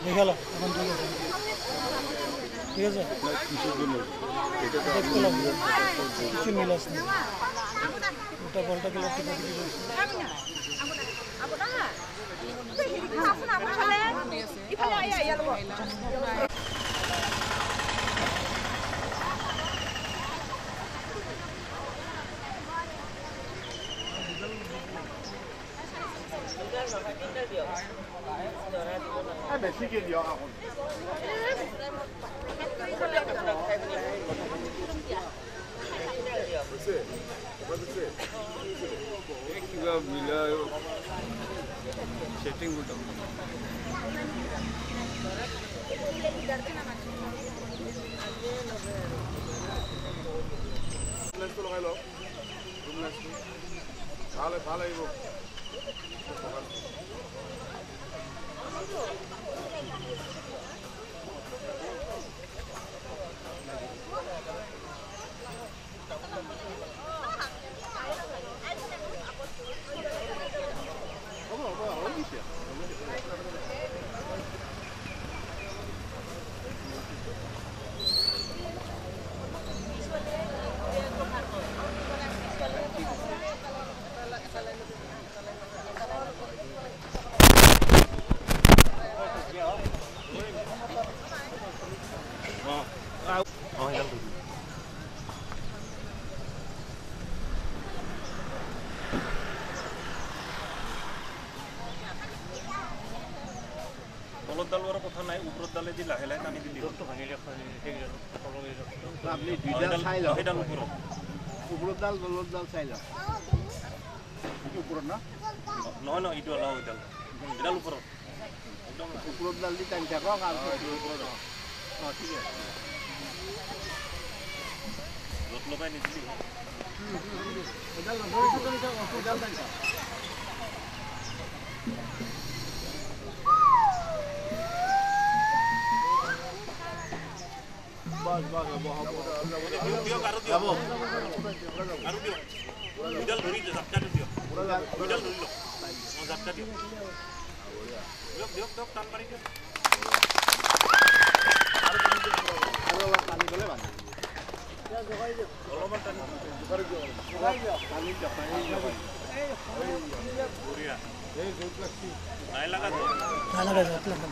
দেখালো এখন ঠিক আছে দেখলাম কিছু মিল আছে ওটা পাল্টা গেলে বেশি কে দিও এখন কিবা মিলা সেটিং উল্টো লেন্স লগাই লো রুম লেন্স ভালো ভালো আইব কথা নাই উপর দালে দি লাহে লাহে টানি দিলি তো ভাঙি রাখা আপনি দুইটা চাই লও এটা উপর দাল বলদ দাল চাই লও উপর না নয় নয় ইটো লাও দাল এটা উপর একদম উপর দাল দি টানি থাকো আর উপর হ্যাঁ ঠিক আছে রত লগাই নিছিলি এটা লগাই তো নিছা এটা টানি बस बस बहुत दियो करो दियो करो दियो मिडल धरी दे सबका दियो मिडल धरी लो सबका दियो दियो दियो दियो टान मारी दियो आरो पानी गले बानी क्या जगाई दियो অলপমান টান করে দিও পানি দিও এই বুড়িয়া এই জোট লাগছি নাই লাগা তো না লাগা জোট লাগা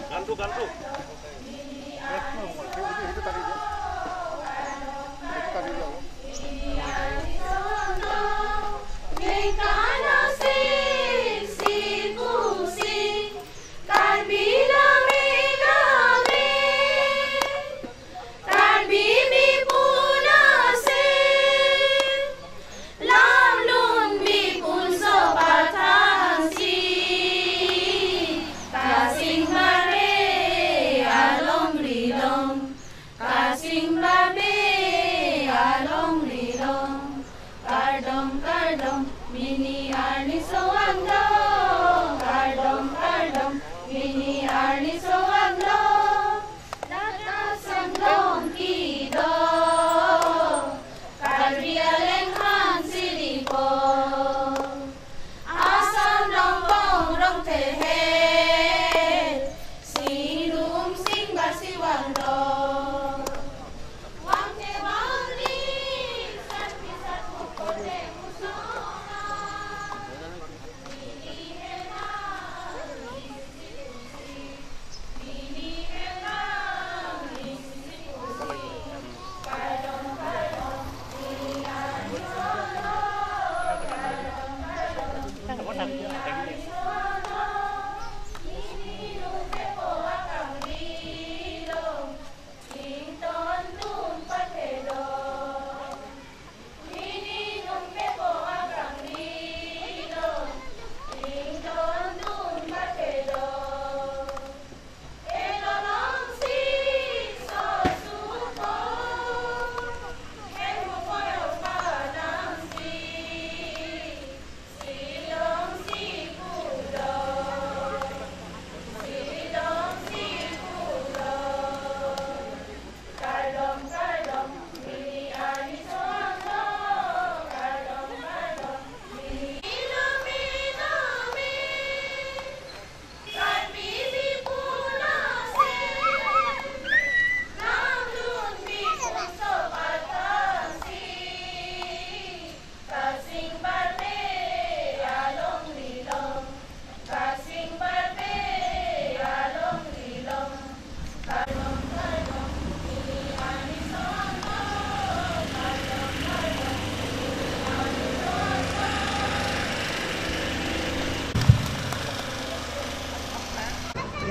gantu gantu itu tadi dia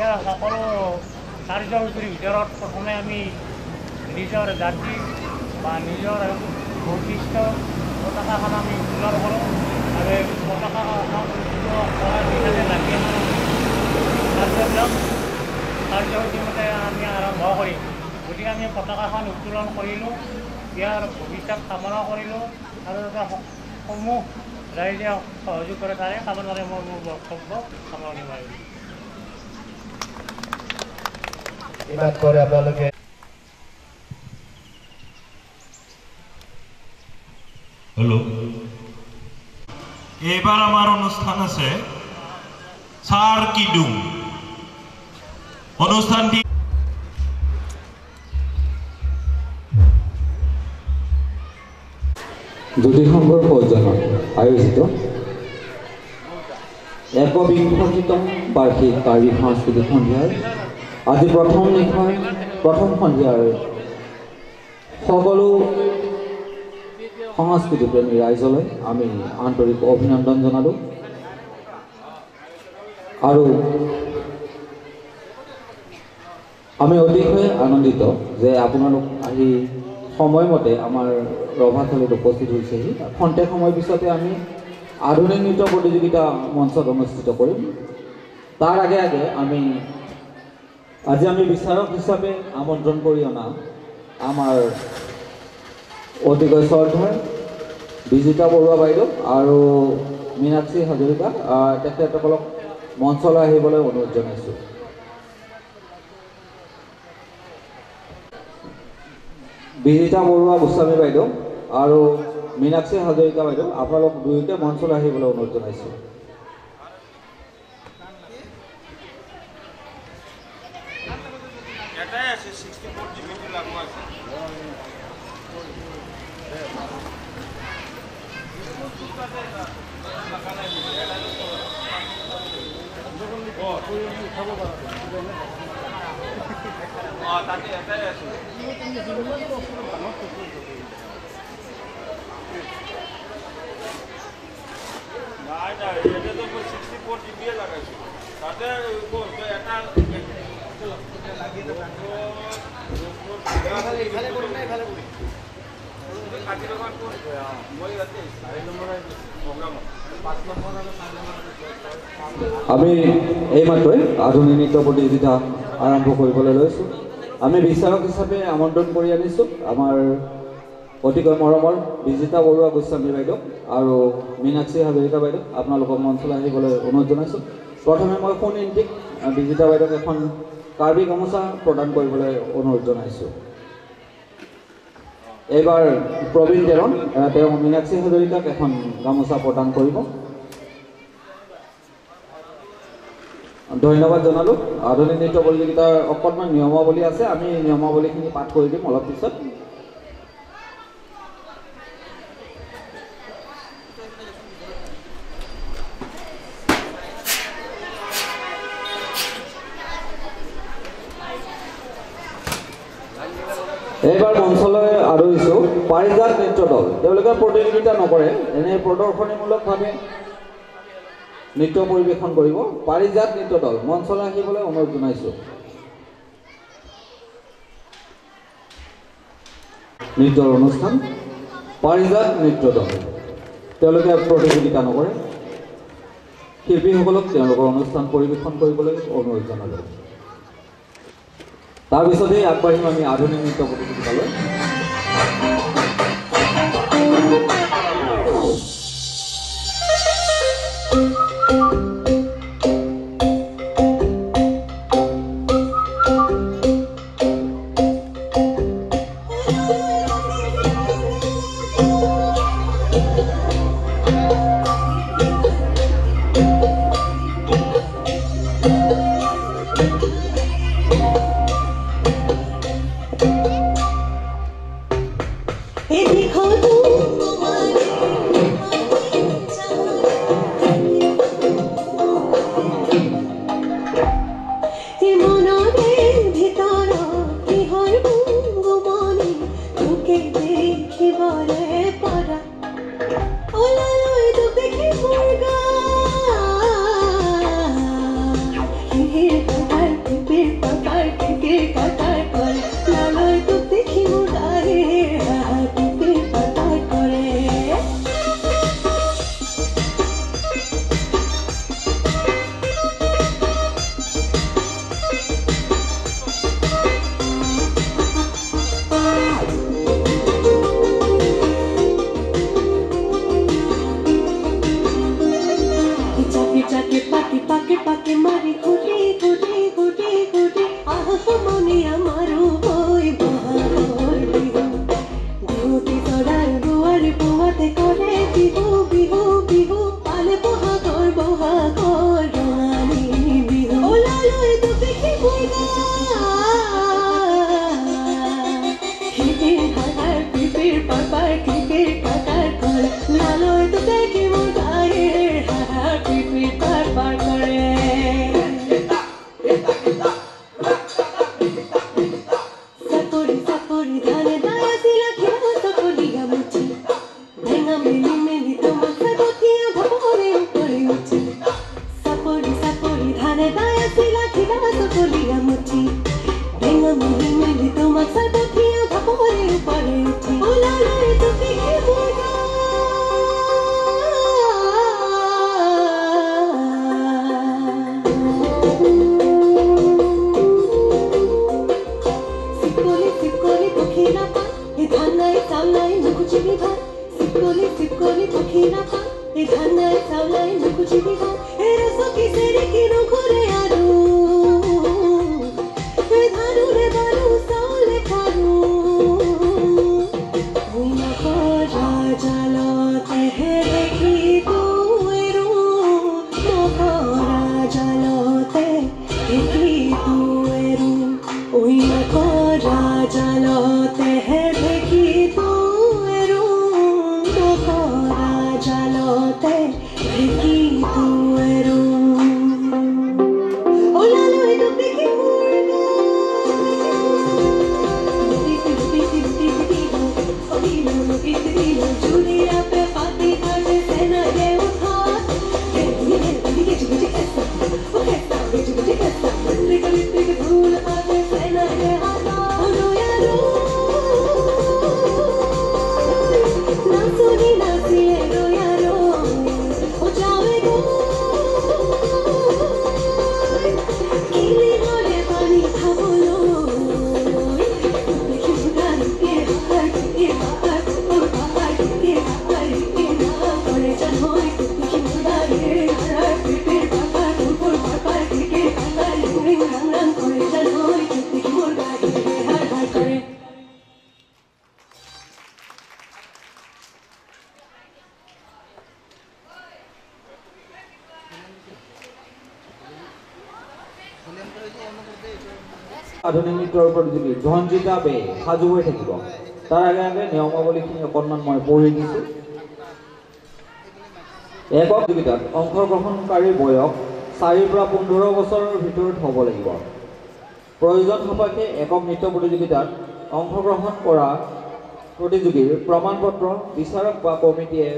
এতিয়া সকলো কাৰ্যসূচীৰ ভিতৰত প্ৰথমে আমি নিজৰ জাতি বা নিজৰ বৈশিষ্ট্য পতাকাখন আমি উত্তোলন কৰোঁ আৰু এই পতাকাখন কৰাৰ পিছতে লাগি কাৰ্যসূচীমতে আমি আৰম্ভ কৰিম। গতিকে আমি পতাকাখন উত্তোলন কৰিলোঁ, ইয়াৰ ভৱিষ্যত কামনা কৰিলোঁ আৰু সমূহ ৰাইজে সহযোগ কৰে তাৰে কামনাৰে মই মোৰ বক্তব্য সামৰণি মাৰিলোঁ। ইমান কৰে আপোনালোকে হ্যালো, এবাৰ আমাৰ অনুষ্ঠান আছে সাৰ কিডুম অনুষ্ঠানটি জ্যোতিসংঘৰ সৌজন্যত আয়োজিত ১বিংশতিতম বাৰ্ষিক কাৰ্বি সাংস্কৃতিক সন্ধিয়াৰ আজি প্ৰথম সন্ধিয়াৰ সকলো সংস্কৃতিপ্ৰেমী ৰাইজলৈ আমি আন্তৰিক অভিনন্দন জনালোঁ আৰু আমি অতিশয় আনন্দিত যে আপোনালোক আহি সময়মতে আমাৰ ৰভাথলীত উপস্থিত হৈছেহি। খন্তেক সময় পিছতে আমি আধুনিক নৃত্য প্ৰতিযোগিতা মঞ্চত অনুষ্ঠিত কৰিম। তাৰ আগে আগে আজি আমি বিচাৰক হিচাপে আমন্ত্ৰণ কৰি অনা আমাৰ অতিকৈ শ্ৰদ্ধাৰ বিজিতা বৰুৱা বাইদেউ আৰু মীনাক্ষী হাজৰিকা তেখেতসকলক মঞ্চলৈ আহিবলৈ অনুৰোধ জনাইছোঁ। বিজিতা বৰুৱা গোস্বামী বাইদেউ আৰু মীনাক্ষী হাজৰিকা বাইদেউ আপোনালোক দুয়োকে মঞ্চলৈ আহিবলৈ অনুৰোধ জনাইছোঁ। আমি এইমাত্ৰই আধুনিক নৃত্য প্ৰতিযোগিতা আৰম্ভ কৰিবলৈ লৈছোঁ। আমি বিচাৰক হিচাপে আমন্ত্ৰণ কৰি আনিছোঁ আমাৰ অতিকৈ মৰমৰ বিজিতা বৰুৱা গোস্বামী বাইদেউ আৰু মীনাক্ষী হাজৰিকা বাইদেউ আপোনালোকক মঞ্চলৈ আহিবলৈ অনুৰোধ জনাইছোঁ। প্ৰথমে মই ফোন ইনটিক বিজিতা বাইদেউক এখন কাৰ্বি গামোচা প্ৰদান কৰিবলৈ অনুৰোধ জনাইছোঁ। এইবাৰ প্ৰবীণ তেৰণ তেওঁ মীনাক্ষী হাজৰিকাক এখন গামোচা প্ৰদান কৰিব। ধন্যবাদ জনালোঁ। আধুনিক নৃত্য প্ৰতিযোগিতাৰ অকণমান নিয়মাৱলী আছে, আমি নিয়মাৱলীখিনি পাঠ কৰি দিম অলপ পিছত। এইবাৰ মঞ্চলৈ আদৰিছোঁ পাৰিজাত নৃত্য দল। তেওঁলোকে প্ৰতিযোগিতা নকৰে, এনে প্ৰদৰ্শনীমূলকভাৱে নৃত্য পৰিৱেশন কৰিব। পাৰিজাত নৃত্য দল মঞ্চলৈ আহিবলৈ অনুৰোধ জনাইছোঁ। নৃত্যৰ অনুষ্ঠান পাৰিজাত নৃত্য দল, তেওঁলোকে প্ৰতিযোগিতা নকৰে। শিল্পীসকলক তেওঁলোকৰ অনুষ্ঠান পৰিৱেশন কৰিবলৈ অনুৰোধ জনালোঁ। তাৰপিছতেই আগবাঢ়িম আমি আধুনিক নৃত্য প্ৰতিযোগিতালৈ। চাকে পাকে পাকে পাকে মারি কোটি কোটি কোটি কোটি আহ মনে আমারো বই বহাগর বিহু বিহুতি তরার দুয়ারে পোয়াতে করে বিহু বিহু বিহু পালে বহাগর বহাগর রঙালী বিহু ওলালই তো দেখি বইগা হিপির হাহার পিপির পাপার কিপির কাকার কর লালই তো দেখি মোর গায়ের হাহার পিপির পাপার করে সাকরি সাকরি ধানে দায়া দিলা খেলা সকলিয়া মুছি ভেঙা মেলি মেলি তোমার সাগঠিয়া ভাবরে উপরে উঠি সাকরি সাকরি ধানে দায়া দিলা খেলা সকলিয়া মুছি ভেঙা মেলি মেলি তোমার সাগঠিয়া ভাবরে উপরে উঠি ওলালই তো দেখি বইগা সিপকলি পক্ষী না পা এ ধান নাই চাল নাই মুখুচি বিভা সিপকলি পক্ষী না পা এ ধান নাই চাল নাই মুখুচি বিভা এ রস কিসেরে কিনো ঘুরে আরো এ ধানুরে বারু চাউলে খারু ওই মকরা জালতে হে দেখি তুয়েরু মকরা জালতে দেখি তুয়েরু ওই মকরা জালতে হে দেখি তুয়েরু মকরা জালতে দেখি তুয়েরু ওলালই তো দেখি মুরগা জুলিয়া পে পাতি ধরে সেনা গে উঠা ও কেসা বিচ বিচ কেসা লিক লিক লিক ধুল পাতে সেনা গে হাতা ও यारो নাচুনি নাচিলে रो यारो ও যাবে গো কিলি ধরে পানি খাবলো দেখি গাড়ি কে হার কে হার ও হার কে হার কে না করে জান হই দেখি গাড়ি হার কে হার উপর পার কে হার রিং রাং রাং করে জান হই দেখি মোর গাড়ি হার হার করে আধুনিক নৃত্যৰ প্ৰতিযোগী ধনজিতা বে সাজু হৈ থাকিব তাৰ আগে আগে নিয়মাৱলীখিনি অকণমান মই পঢ়ি দিছোঁ একক প্ৰতিযোগিতাত অংশগ্ৰহণকাৰীৰ বয়স 4 পৰা 15 বছৰৰ ভিতৰত হ'ব লাগিব প্ৰয়োজন সাপেক্ষে একক নৃত্য প্ৰতিযোগিতাত অংশগ্ৰহণ কৰা প্ৰতিযোগীৰ প্ৰমাণপত্ৰ বিচাৰক বা কমিটিয়ে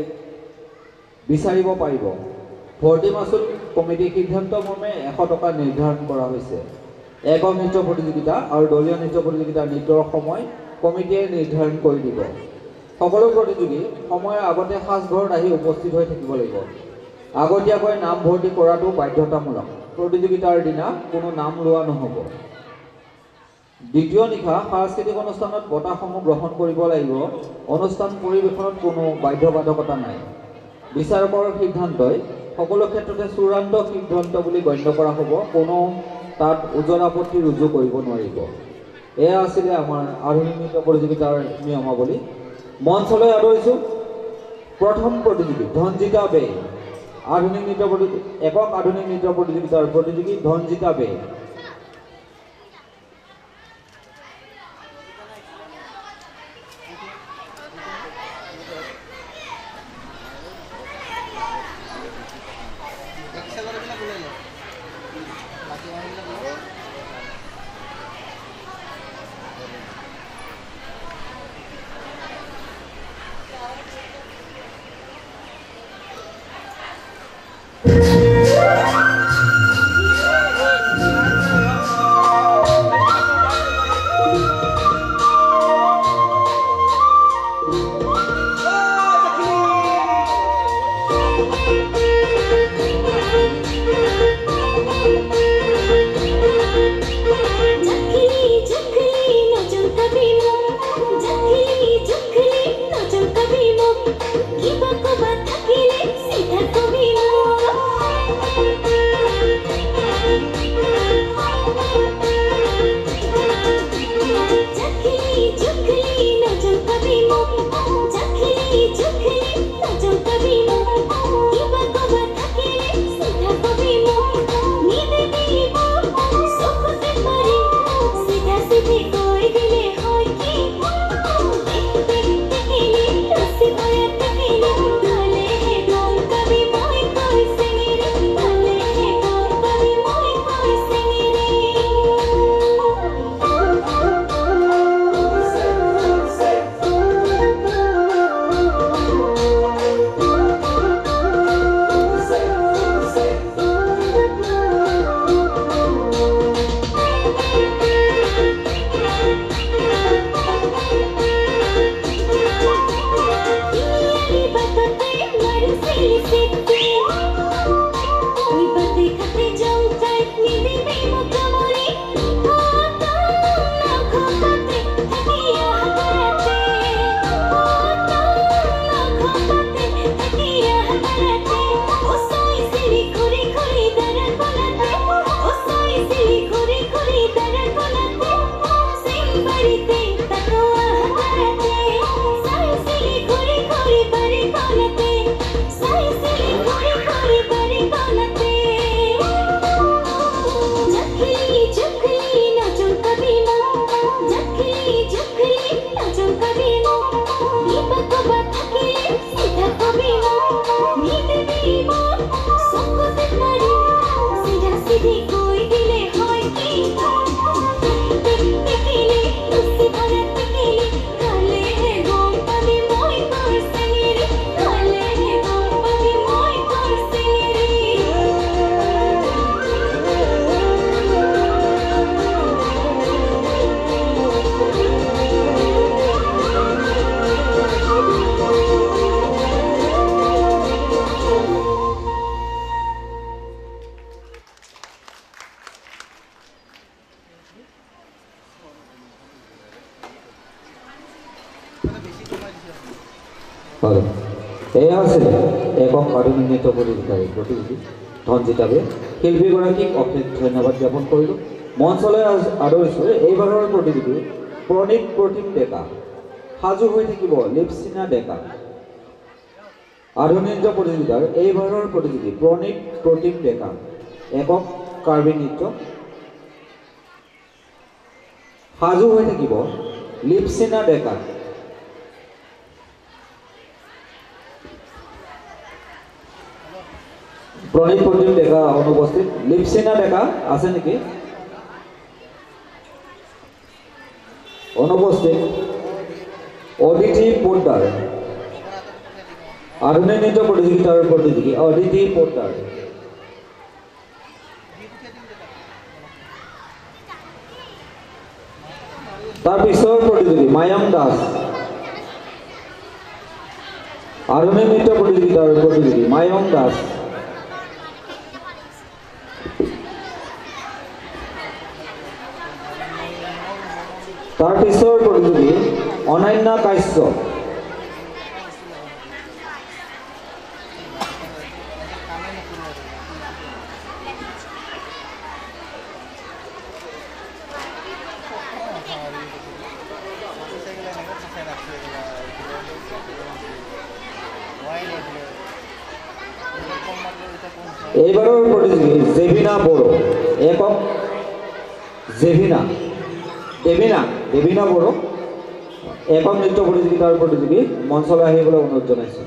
বিচাৰিব পাৰিব ভৰ্তি মাচুল কমিটিৰ সিদ্ধান্ত মৰ্মে 100 টকা নিৰ্ধাৰণ কৰা হৈছে একক নৃত্য প্ৰতিযোগিতা আৰু দলীয় নৃত্য প্ৰতিযোগিতাৰ নৃত্যৰ সময় কমিটিয়ে নিৰ্ধাৰণ কৰি দিব সকলো প্ৰতিযোগী সময়ৰ আগতে সাজঘৰত আহি উপস্থিত হৈ থাকিব লাগিব আগতীয়াকৈ নাম ভৰ্তি কৰাটো বাধ্যতামূলক প্ৰতিযোগিতাৰ দিনা কোনো নাম লোৱা নহ'ব দ্বিতীয় নিশা সাংস্কৃতিক অনুষ্ঠানত বঁটাসমূহ গ্ৰহণ কৰিব লাগিব অনুষ্ঠান পৰিৱেশনত কোনো বাধ্যবাধকতা নাই বিচাৰকৰ সিদ্ধান্তই সকলো ক্ষেত্ৰতে চূড়ান্ত সিদ্ধান্ত বুলি গণ্য কৰা হ'ব কোনো তাত ওজন আপত্তি ৰুজু কৰিব নোৱাৰিব এয়া আছিলে আমাৰ আধুনিক নৃত্য প্ৰতিযোগিতাৰ নিয়মাৱলী মঞ্চলৈ আদৰিছোঁ প্ৰথম প্ৰতিযোগী ধনজিতা বে আধুনিক নৃত্য একক আধুনিক নৃত্য প্ৰতিযোগিতাৰ প্ৰতিযোগী ধনজিতা বে Keep up, go back, keep it, see that for me. এয়া আছিলে একক আধুনিক নৃত্য প্ৰতিযোগী ধনজিতাবে শিল্পীগৰাকীক অশেষ ধন্যবাদ জ্ঞাপন কৰিলোঁ। মঞ্চলৈ আদৰিছোঁ এইবাৰৰ প্ৰতিযোগী প্ৰণীত প্ৰতিম ডেকা। সাজু হৈ থাকিব লিপচিনা ডেকা। আধুনিক নৃত্য প্ৰতিযোগিতাৰ এইবাৰৰ প্ৰতিযোগী প্ৰণীত প্ৰতিম ডেকা একক কাৰ্বি নৃত্য। সাজু হৈ থাকিব লিপচিনা ডেকা। প্ৰণীত প্ৰতিম ডেকা অনুপস্থিত। লিপচিনা ডেকা আছে নেকি? অনুপস্থিত। অদিতি পোদ্দাৰ আধুনিক নৃত্য প্ৰতিযোগিতাৰ প্ৰতিযোগী অদিতি পোদ্দাৰ। তাৰ পিছৰ প্ৰতিযোগী মায়াম দাস আধুনিক নৃত্য প্ৰতিযোগিতাৰ প্ৰতিযোগী মায়াম দাস। তাৰ পিছৰ প্ৰতিযোগী অনন্যা কাশ্যপ। এইবাৰৰ প্ৰতিযোগী জেভিনা বড়ো একক দেৱীনা বড়ো একক নৃত্য প্ৰতিযোগিতাৰ প্ৰতিযোগী মঞ্চলৈ আহিবলৈ অনুৰোধ জনাইছোঁ।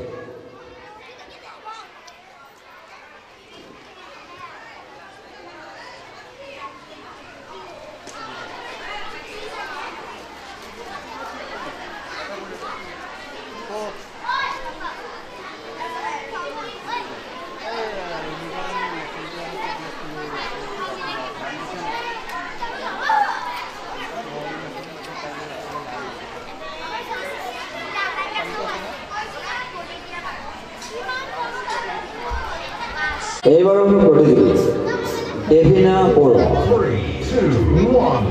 এইবাৰৰ প্ৰতিযোগী দেৱীনা বড়ো। 3, 2, 1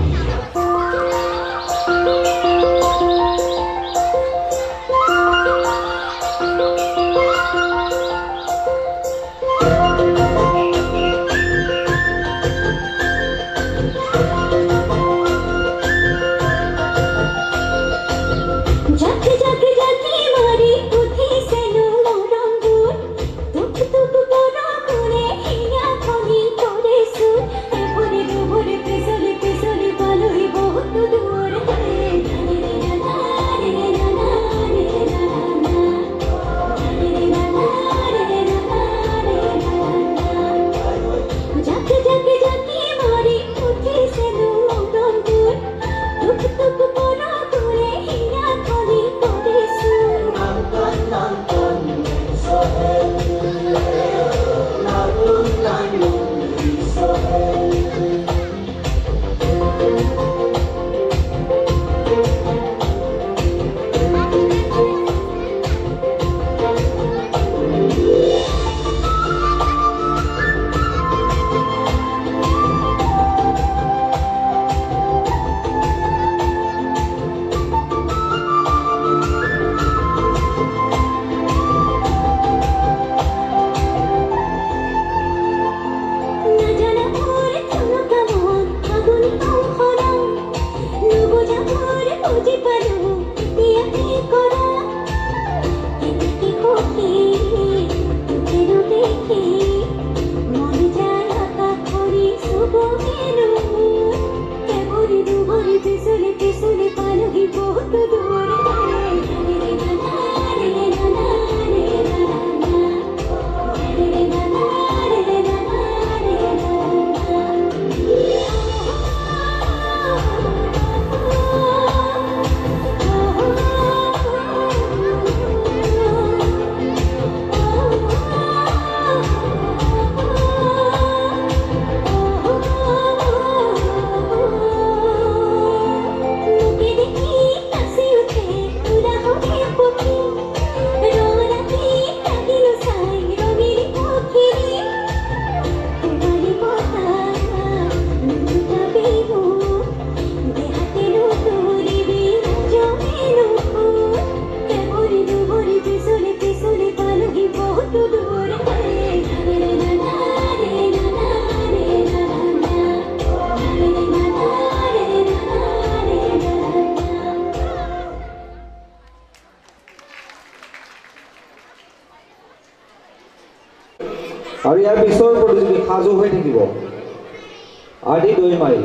আৰু ইয়াৰ পিছৰ প্ৰতিযোগী সাজু হৈ থাকিব আদি দৈমাৰী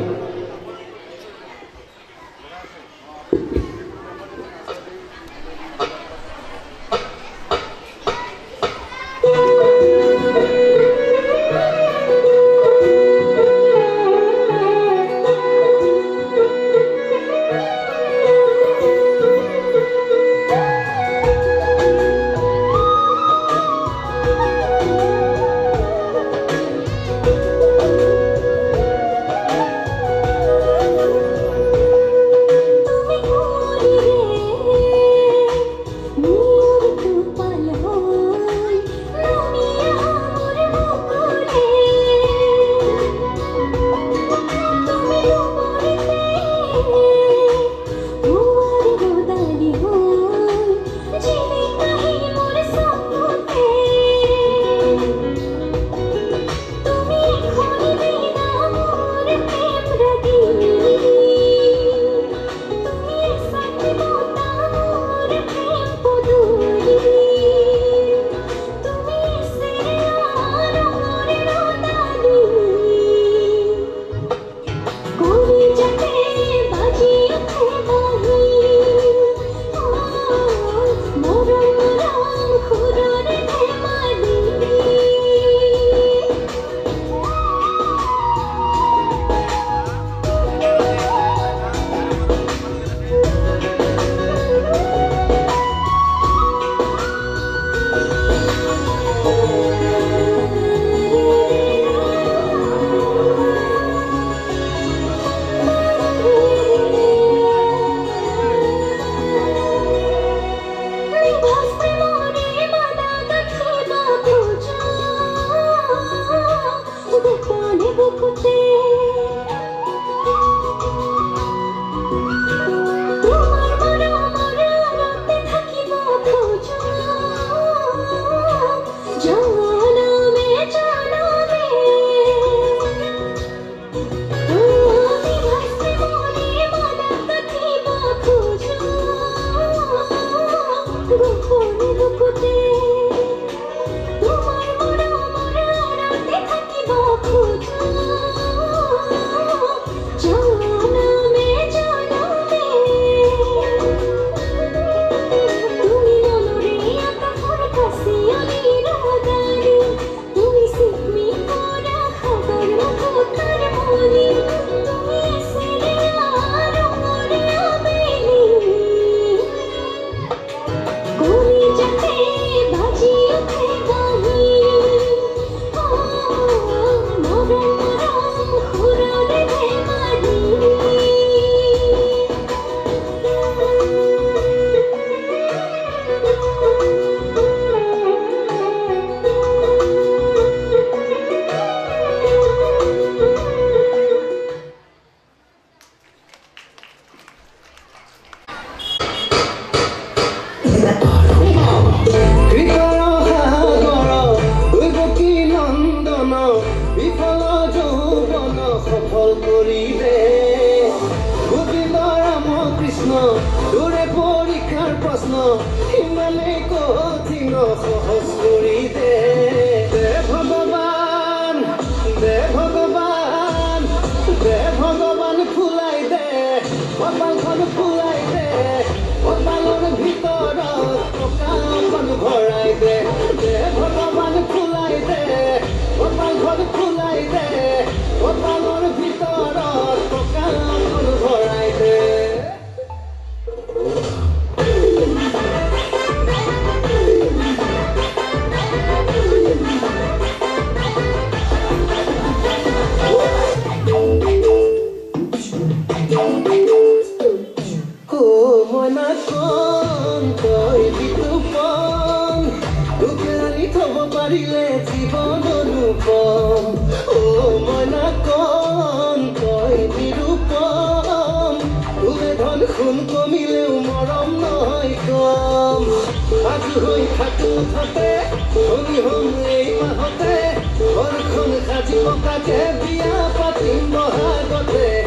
Biya patim bahagate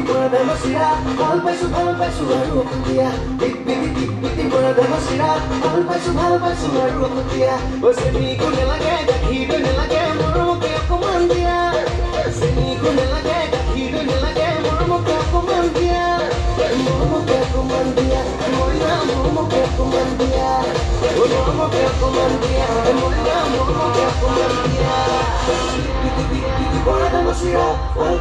পৰা ডাঙচিৰা ভাল পাইছো আৰু অসুবিয়া টিক পৰা ডাঙচিৰা ভাল পাইছো আৰু অসুবিয়া চেনি কো নেলাগে গাখীৰ নেলাগে মৰমকে অকমান দিয়া চেনি কো নেলাগে গাখীৰ নেলাগে মৰমকে অকমান দিয়া মৰমকে অকমান দিয়া মইনা মৰমকে অকমান দিয়া মৰমকে অকমান দিয়া মইনা মৰমকে অকমান দিয়া পৰা ডাঙচিৰা ভাল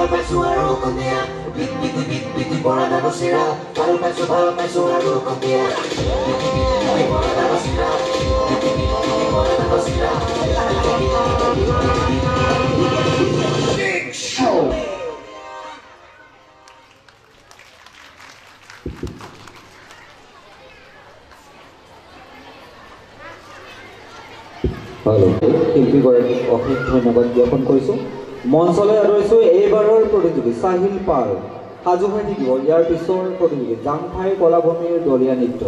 পাইছো আৰু অসমীয়া পিটি পৰা ডাঙচিৰা ভাল পাইছো আৰু অসমীয়া পৰা ডাঙচিৰা পৰা ডাঙচিৰা Big Show শিল্পীগৰাকীক অশেষ ধন্যবাদ জ্ঞাপন কৰিছোঁ মঞ্চলৈ আদৰিছোঁ এইবাৰৰ প্ৰতিযোগী চাহিল পাল সাজু হৈ থাকিব ইয়াৰ পিছৰ প্ৰতিযোগী জাংফাই কলাভূমিৰ দলীয় নৃত্য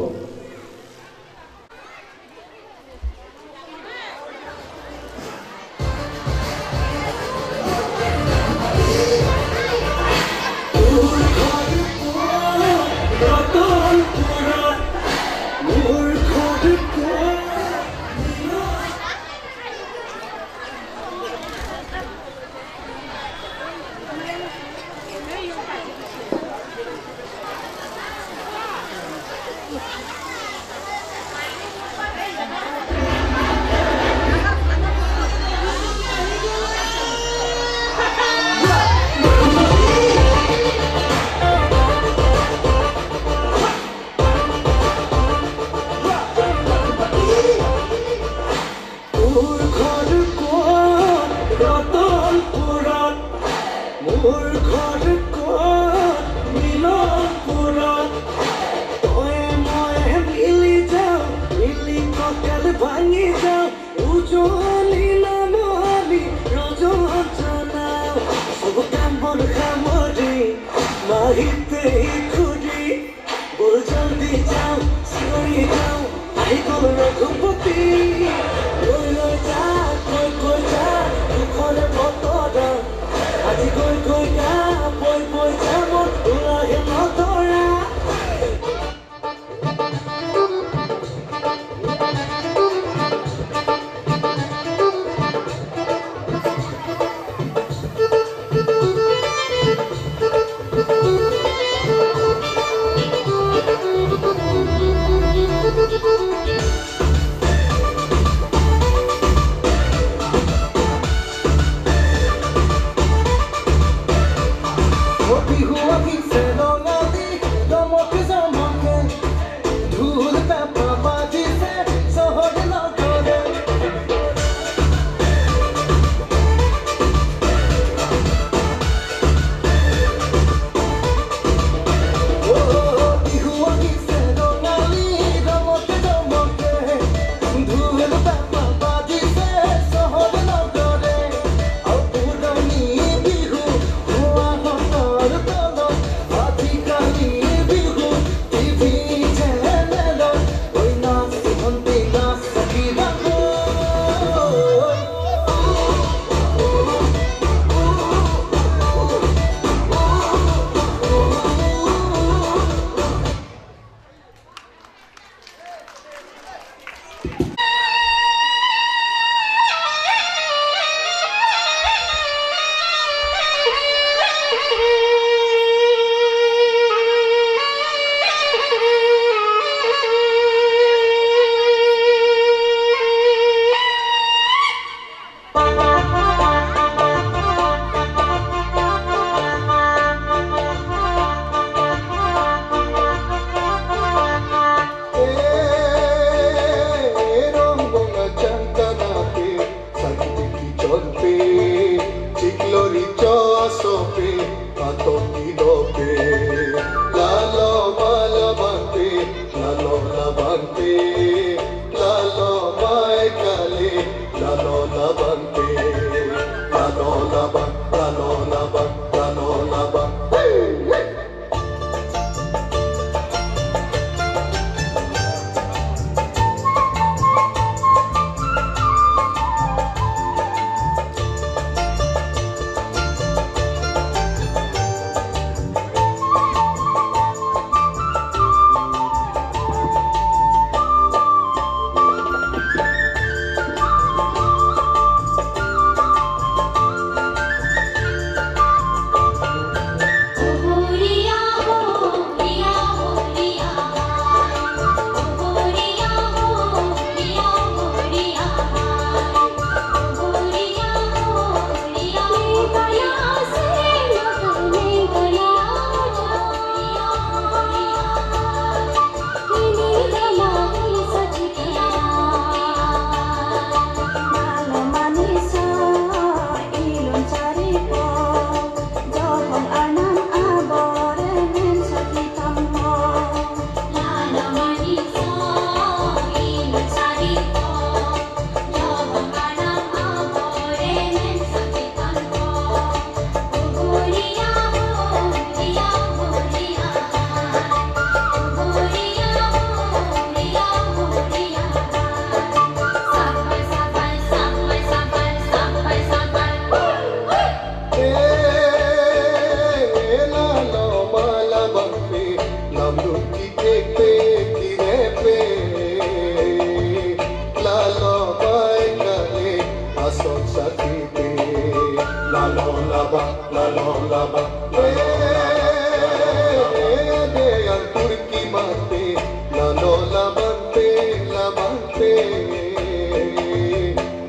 पे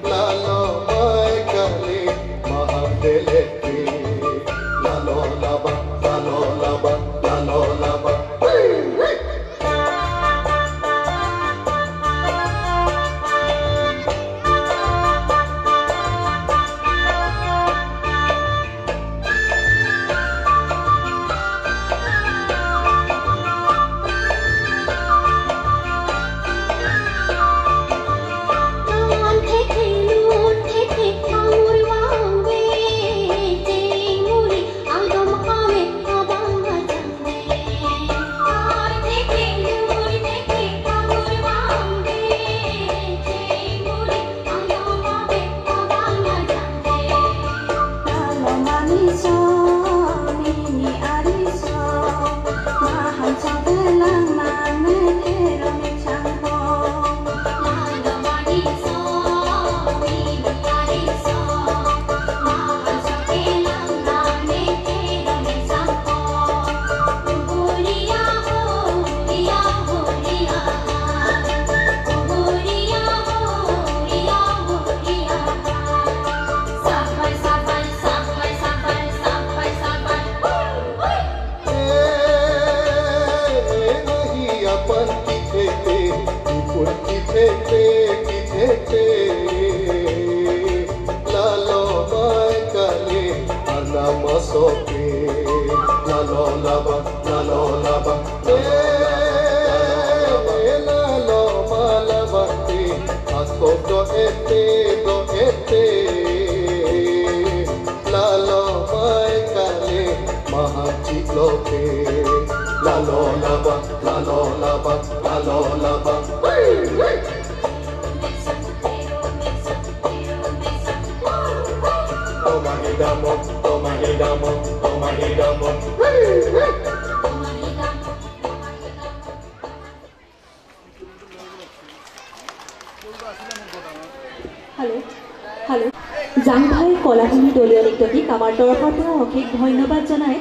लालो माय काले महादेले पे लालो लाबा लालो लाबा लालो लाबा জাংভাই কলাভূমি দলীয় নৃত্যটিক আমাৰ তৰফৰ পৰা অশেষ ধন্যবাদ জনাই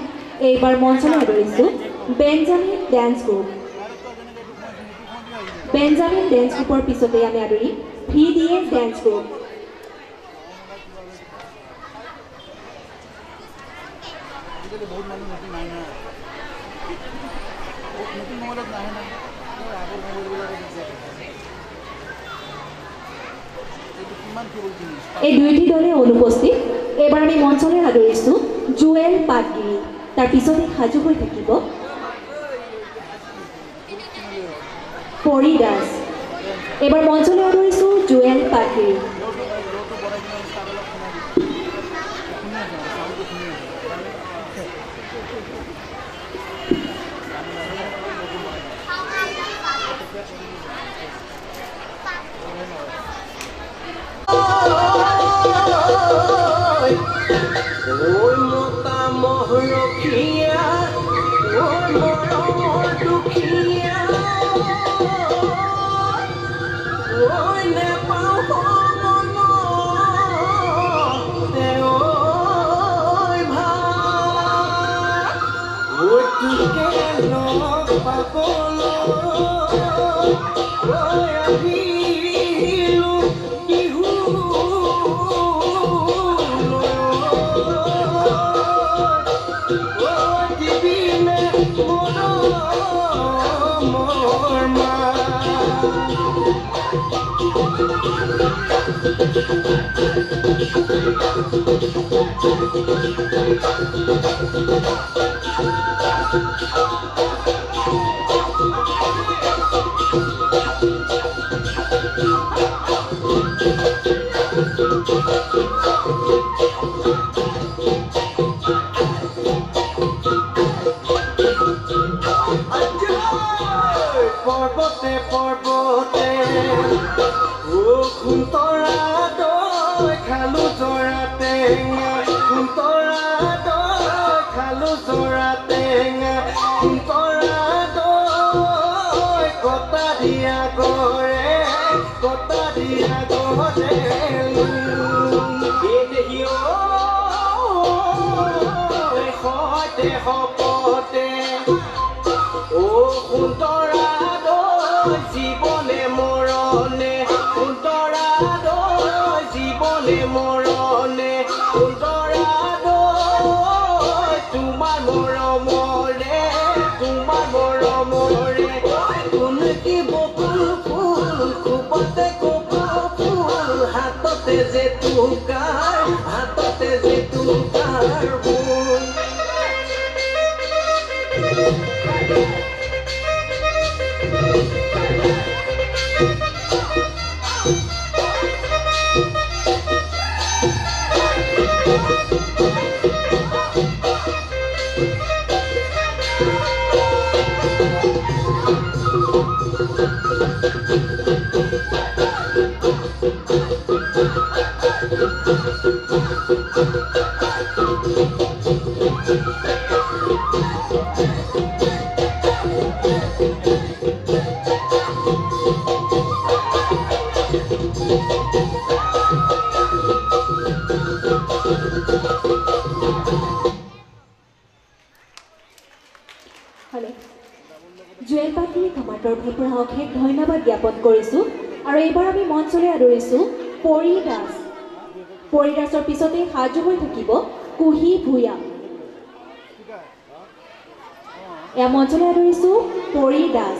এইবাৰ মঞ্চলৈ আদৰিছোঁ Benjamin dance group. Benjamin dance গ্ৰুপৰ পিছতে আমি আদৰি VDS ডেন্স গ্ৰুপ। এই দুইটি দলে অনুপস্থিত। এইবাৰ আমি মঞ্চলৈ আদৰিছোঁ জুৱেল পাটগিৰি। তাৰ পিছতে সাজু হৈ থাকিব পৰি দাস। এইবাৰ মঞ্চলৈ আদৰিছোঁ জুৱেল পাটগিৰি। জীবনে মৰণে যে তুকাৰ হাততে যে তুকাৰ ভুল জুৱেল পাখি কামাতৰ ভাইপৰা অশেষ ধন্যবাদ জ্ঞাপন কৰিছোঁ আৰু এইবাৰ আমি মঞ্চলৈ আদৰিছোঁ পৰি দাস পৰি দাসৰ পিছতে সাজু হৈ থাকিব কুহি ভূঞা এয়া মঞ্চলৈ আদৰিছোঁ পৰি দাস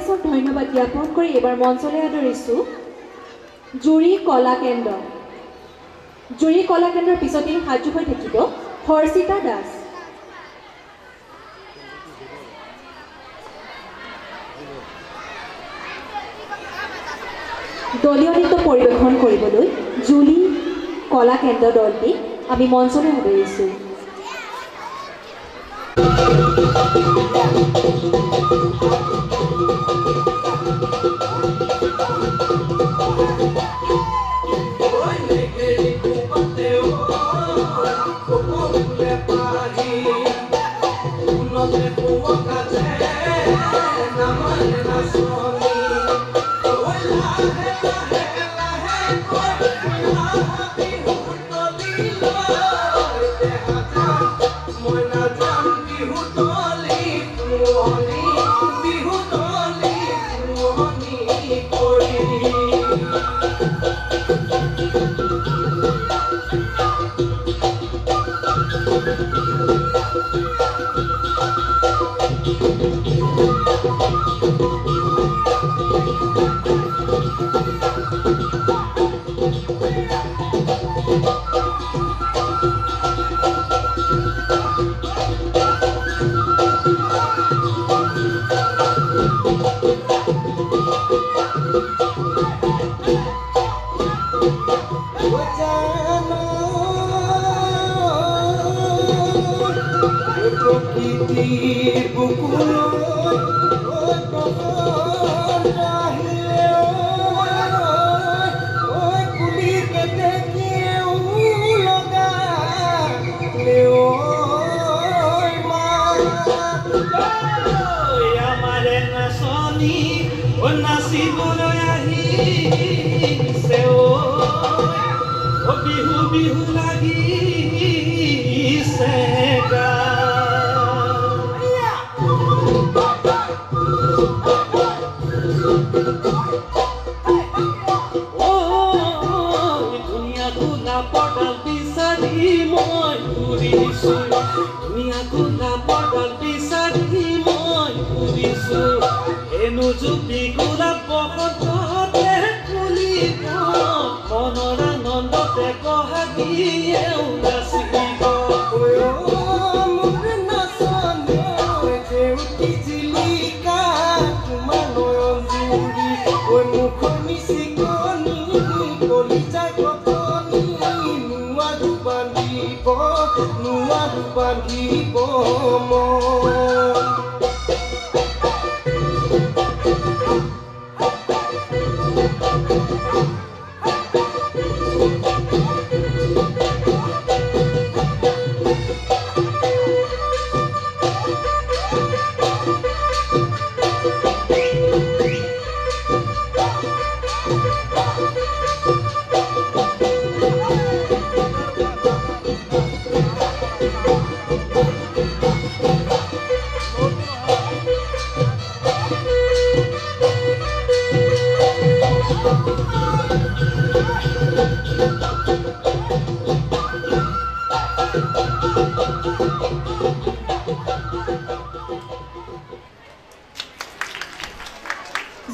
পৰিদাসক ধন্যবাদ জ্ঞাপন কৰি এবাৰ মঞ্চলৈ আদৰিছোঁ জুৰি কলা কেন্দ্ৰ। জুৰি কলা কেন্দ্ৰৰ পিছতেই সাজু হৈ থাকিব হৰ্ষিতা দাস। দলীয় নৃত্য পৰিৱেশন কৰিবলৈ জুৰি কলা কেন্দ্ৰ দলটিক আমি মঞ্চলৈ আদৰিছোঁ।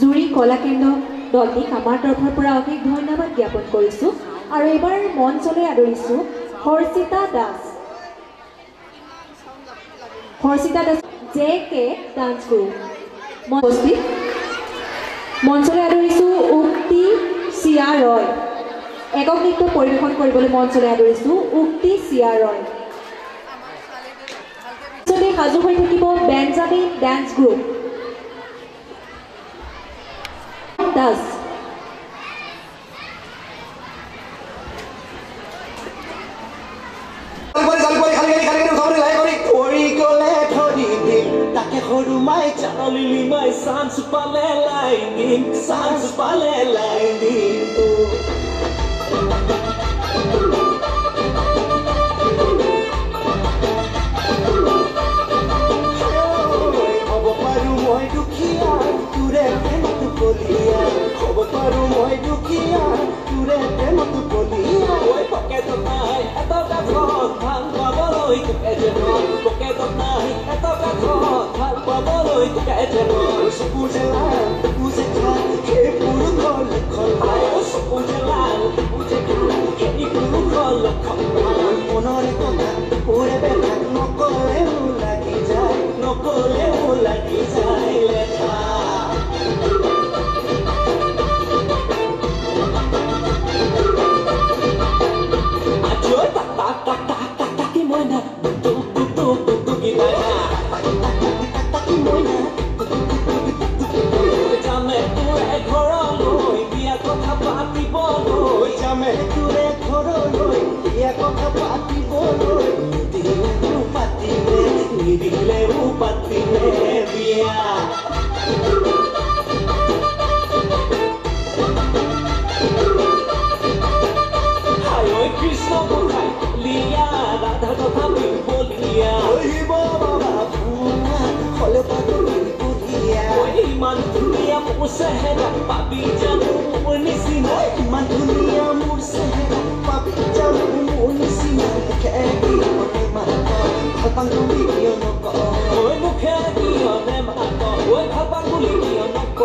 জুৰি কলা কেন্দ্ৰ দলটিক আমাৰ তৰফৰ পৰা অশেষ ধন্যবাদ জ্ঞাপন কৰিছোঁ আৰু এইবাৰ মঞ্চলৈ আদৰিছোঁ Harshita Das. Harshita Das JK dance group উপস্থিত। মঞ্চলৈ আদৰিছোঁ উক্তি চিয়া ৰয়। একক নৃত্য পৰিৱেশন কৰিবলৈ মঞ্চলৈ আদৰিছোঁ উক্তি চিয়া ৰয়। সাজু হৈ থাকিব Benjamin dance group Das. Porque don't know, I thought I thought, I'm লক্ষণ মনৰে কথা ওৰে বেলা নকলেও লাগি যায় লেঠা আজৈ তাকি মইনা কি মইনা যামে তোৰে ঘৰলৈ বিয়া কথা পাতিবলৈ যামে তোৰে ঘৰলৈ বিয়া কথা পাতিবলৈ নিদিলেও পাতিলে বিয়া কৃষ্ণ গোসাই লিয়া ৰাধা কথা বলিয়া আহিব বাবা ভুৱা হলে পাগলী বুঢ়িয়া ইমান ধুনীয়া মোৰ চেহেৰা পাবি জানো মোৰ নিচিনা ইমান ধুনীয়া মোৰ চেহেৰা পাবি জানো মোৰ নিচিনা খেকি মনে মাত ভাপাং বুলি কিয় নক মুখে কিয়নে মাত ভাপাং বুলি কিয় নক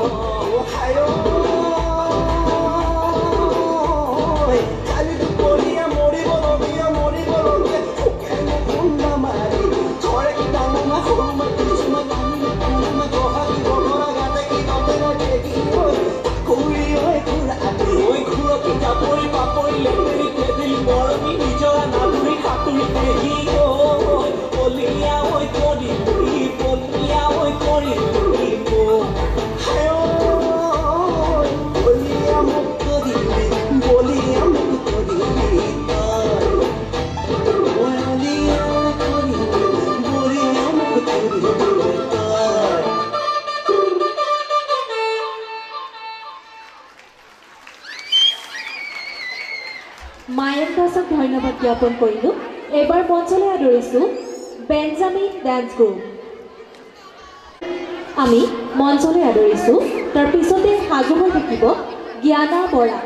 মায়েক দাসক ধন্যবাদ জ্ঞাপন কৰিলোঁ। এবাৰ মঞ্চলৈ আদৰিছোঁ বেঞ্জামিন ডান্স গ্ৰুপ। আমি মঞ্চলৈ আদৰিছোঁ, তাৰ পিছতে সাজু হৈ থাকিব জ্ঞানা বৰা।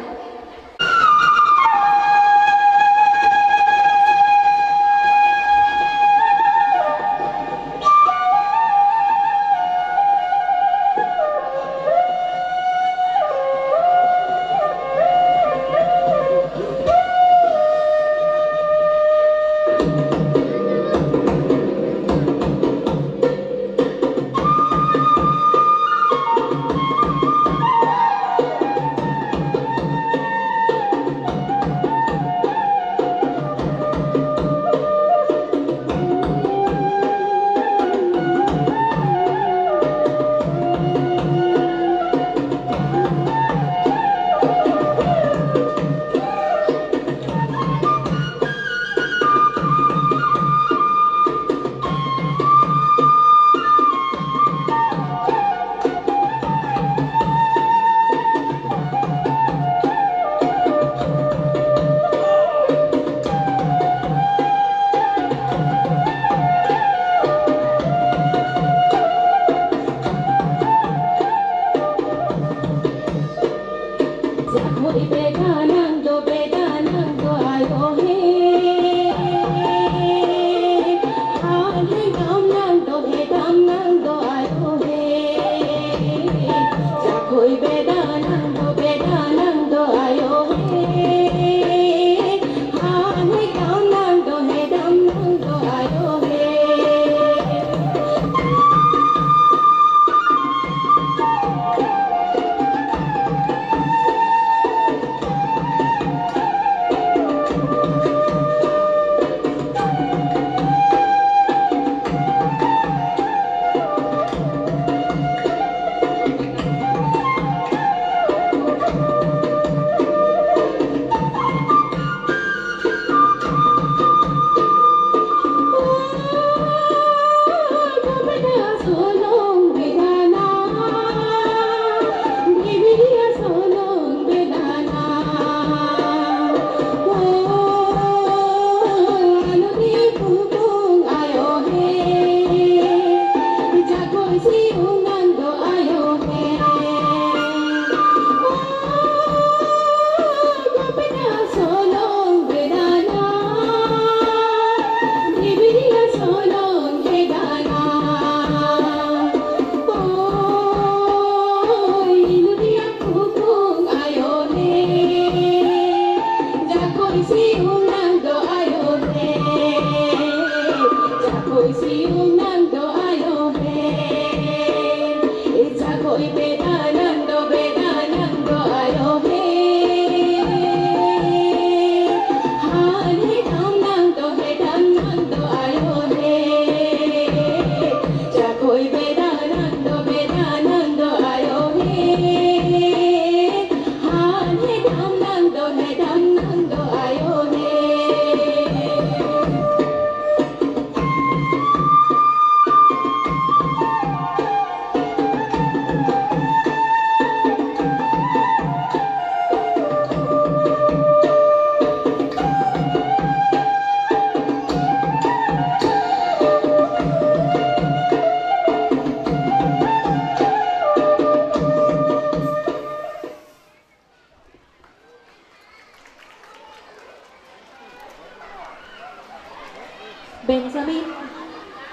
বেঞ্জামিন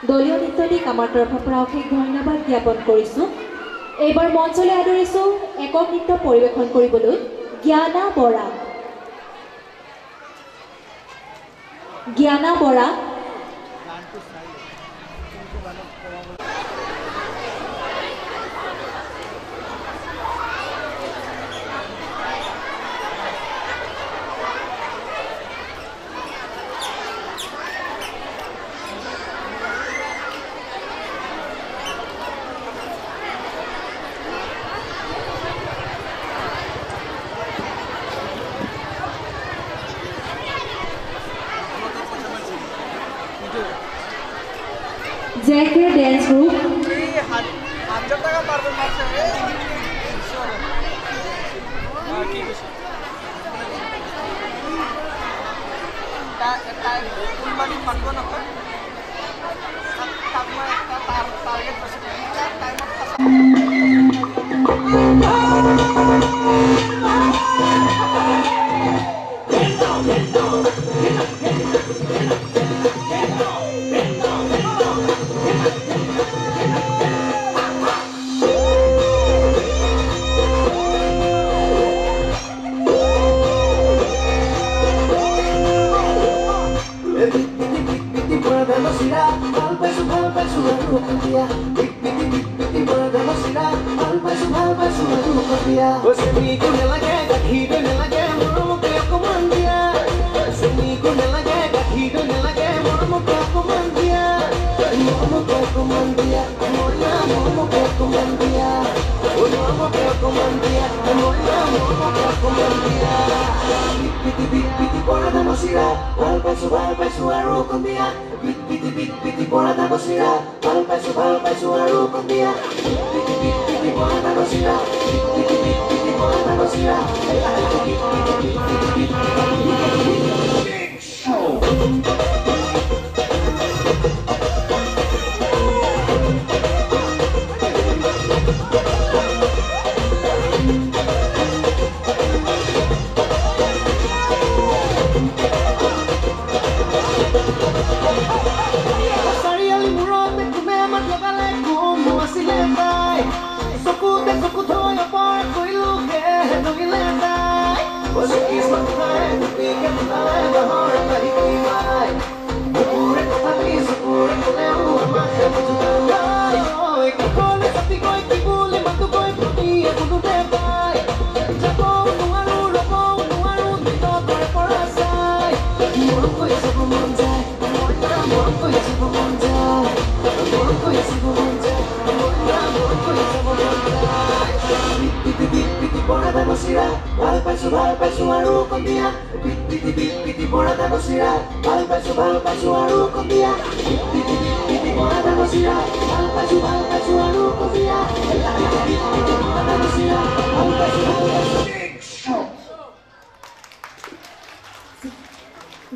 দলীয় নৃত্যটিক আমাৰ তৰফৰ পৰা অশেষ ধন্যবাদ জ্ঞাপন কৰিছোঁ। এইবাৰ মঞ্চলৈ আদৰিছোঁ একক নৃত্য পৰিৱেশন কৰিবলৈ জ্ঞানা Bora. জ্ঞানা Bora JK Dance Group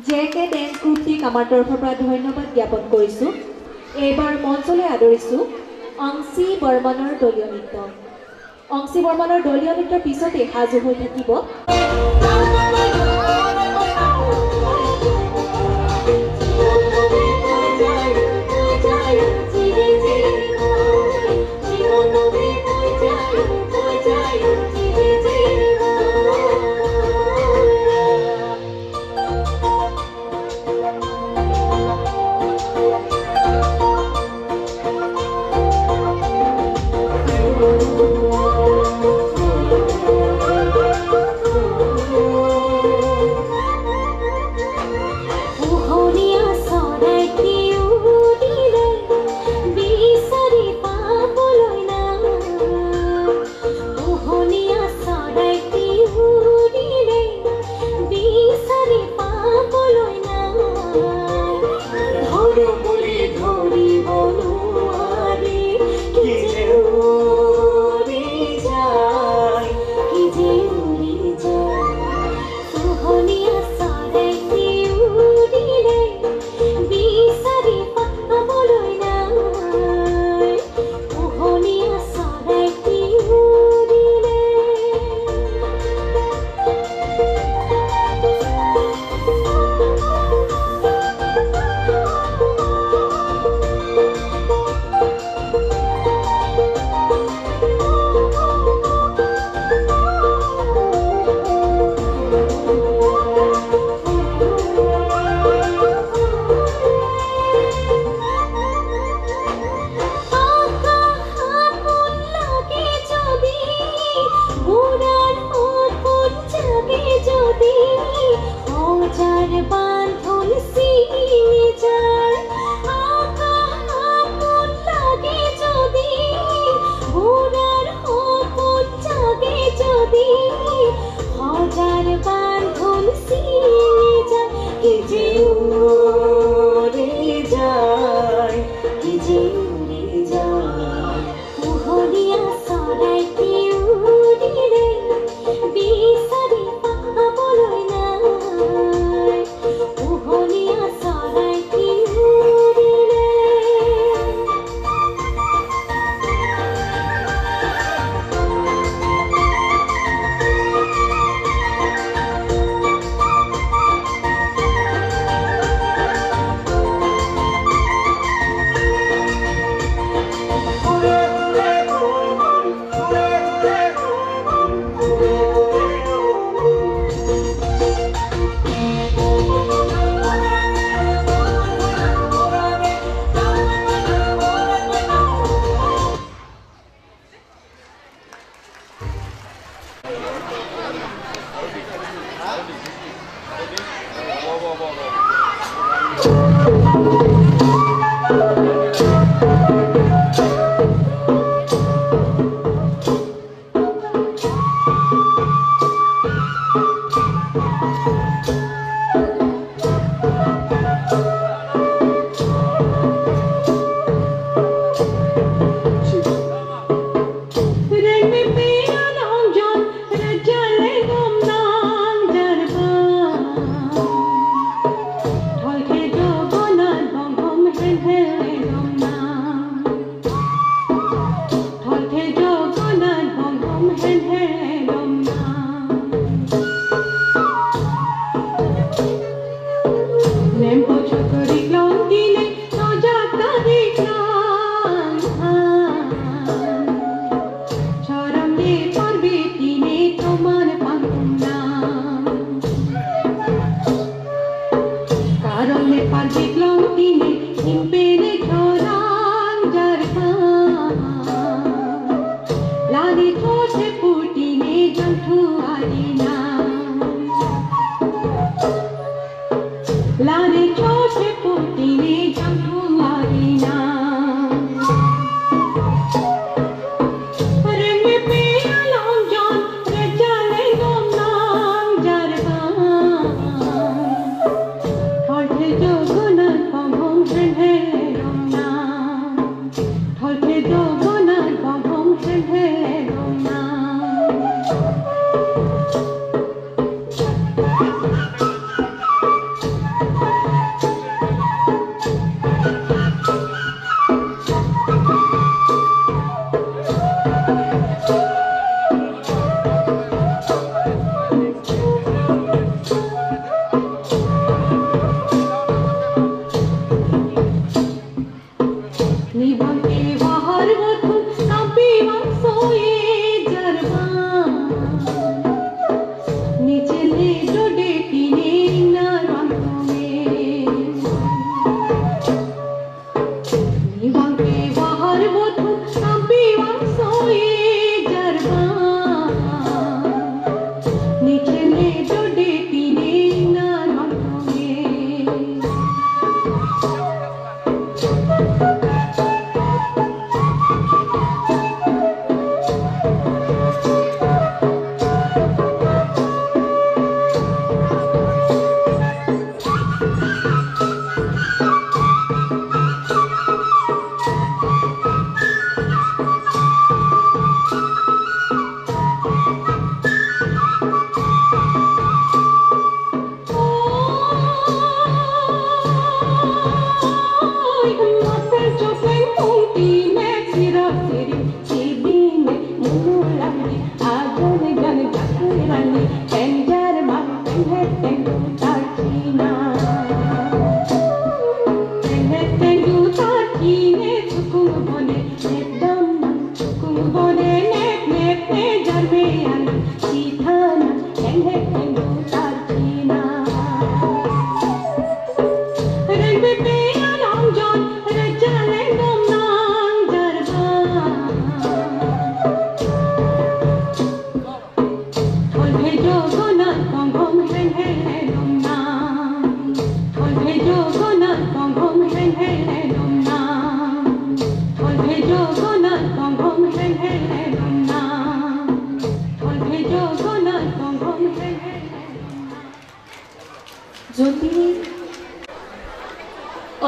JK Dance Group টিক আমাৰ তৰফৰ পৰা ধন্যবাদ জ্ঞাপন কৰিছোঁ। এইবাৰ মঞ্চলৈ আদৰিছোঁ অংশী বৰ্মনৰ দলীয় নৃত্য। অংশী বৰ্মনৰ দলীয় নৃত্যৰ পিছতে সাজু হৈ থাকিব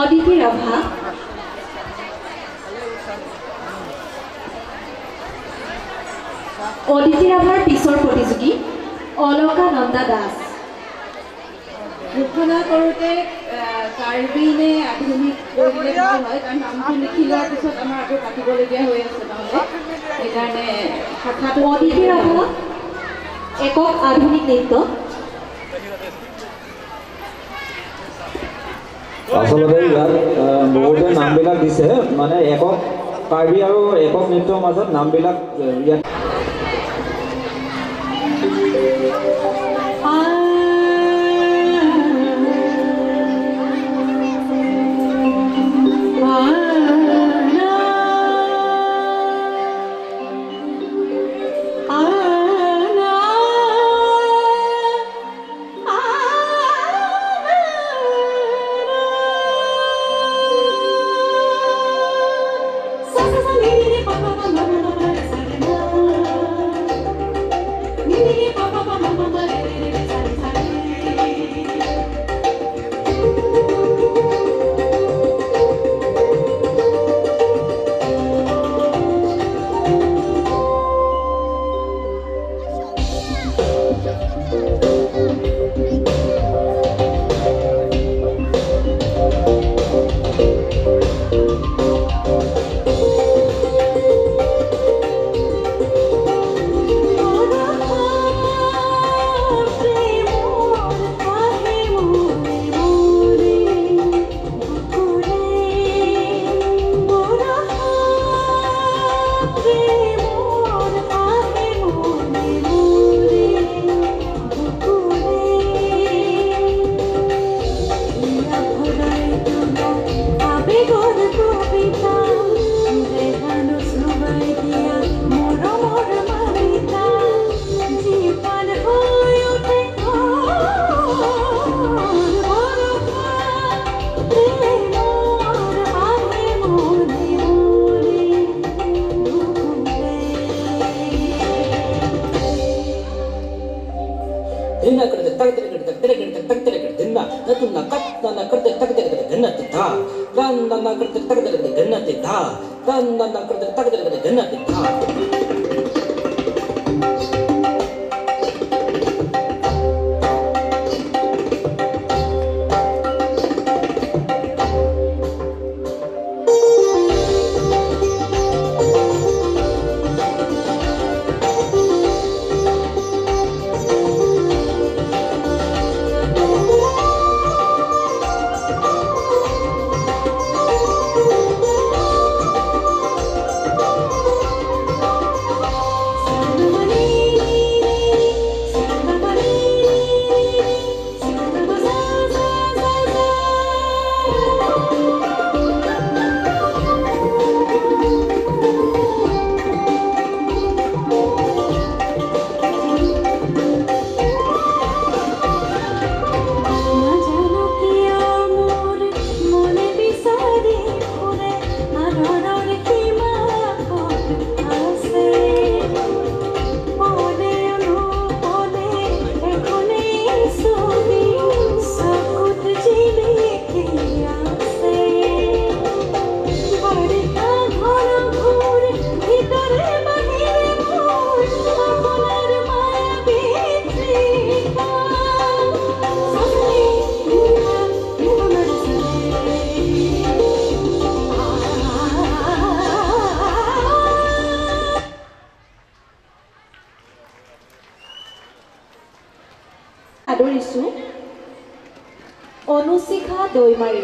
অদিতি ৰাভা, অদিতি ৰাভাৰ পিছৰ প্ৰতিযোগী অলকা নন্দা দাস। ঘোষণা কৰোঁতে কাৰ্বি নে আধুনিক কৰিলে ভাল হয়, কাৰণ নামটো লিখি লোৱাৰ পিছত আমাৰ আকৌ পাতিবলগীয়া হৈ আছে, নহ'লে সেইকাৰণে শাখাটো অদিতি ৰাভা একক আধুনিক নৃত্য। আচলতে ইয়াত বহুতে নামবিলাক দিছে, মানে একক কাৰ্বি আৰু একক নৃত্যৰ মাজত নামবিলাক ইয়াত আদৰিছো অনুশিখা দৈমাৰী